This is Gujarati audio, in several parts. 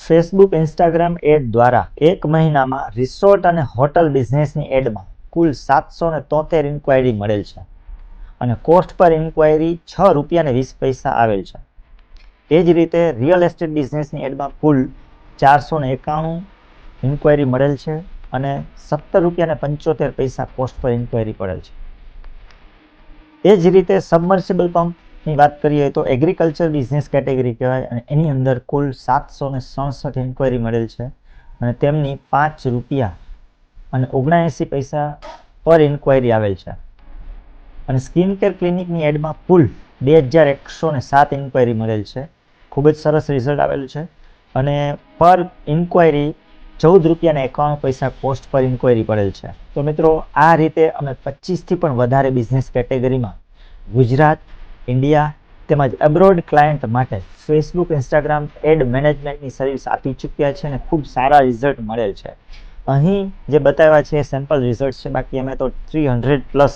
ફેસબુક ઇન્સ્ટાગ્રામ એડ દ્વારા એક મહિનામાં રિસોર્ટ અને હોટલ બિઝનેસની એડમાં કુલ 773 ઇન્ક્વાયરી મળેલ છે અને કોસ્ટ પર ઇન્ક્વાયરી ₹6.20 આવેલ છે. એ જ રીતે રિયલ એસ્ટેટ બિઝનેસની એડમાં કુલ 491 ઇન્ક્વાયરી મળેલ છે અને ₹17.75 કોસ્ટ પર ઇન્ક્વાયરી પડેલ છે. એ જ રીતે સબમર્સિબલ પંપની વાત કરીએ તો એગ્રીકલ્ચર બિઝનેસ કેટેગરી કહેવાય અને એની અંદર કુલ 767 ઇન્ક્વાયરી મળેલ છે અને તેમની ₹5.79 પર ઇન્ક્વાયરી આવેલ છે. અને સ્કિન કેર ક્લિનિકની એડમાં કુલ 2107 ઇન્ક્વાયરી મળેલ છે. ખૂબ જ સરસ રિઝલ્ટ આવેલું છે અને પર ઇન્ક્વાયરી ₹14.51 કોસ્ટ પર ઇન્ક્વાયરી પડેલ છે. તો મિત્રો, આ રીતે અમે 25થી પણ વધારે બિઝનેસ કેટેગરીમાં ગુજરાત, ઇન્ડિયા તેમજ એબ્રોડ ક્લાયન્ટ માટે ફેસબુક, ઇન્સ્ટાગ્રામ એડ મેનેજમેન્ટની સર્વિસ આપી ચૂક્યા છે અને ખૂબ સારા રિઝલ્ટ મળેલ છે. અહીં જે બતાવ્યા છે એ સેમ્પલ રિઝલ્ટ છે, બાકી અમે તો 300+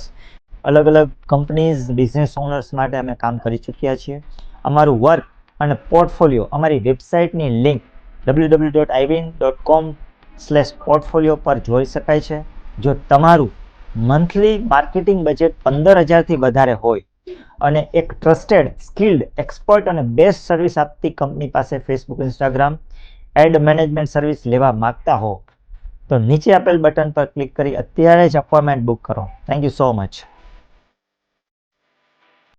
અલગ અલગ કંપનીઝ, બિઝનેસ ઓનર્સ માટે અમે કામ કરી ચૂક્યા છીએ. અમારું વર્ક અને પોર્ટફોલિયો અમારી વેબસાઇટની લિંક www.ivin.com/portfolio પર જોઈ શકાય છે. જો તમારું મંથલી માર્કેટિંગ બજેટ 15,000થી વધારે હોય અને એક ટ્રસ્ટેડ, સ્કિલ્ડ, એક્સપર્ટ અને બેસ્ટ સર્વિસ આપતી કંપની પાસે Facebook, Instagram ad management service લેવા માંગતા હો તો નીચે આપેલ બટન પર ક્લિક કરી અત્યારે જ અપોઇન્ટમેન્ટ બુક કરો. Thank you so much.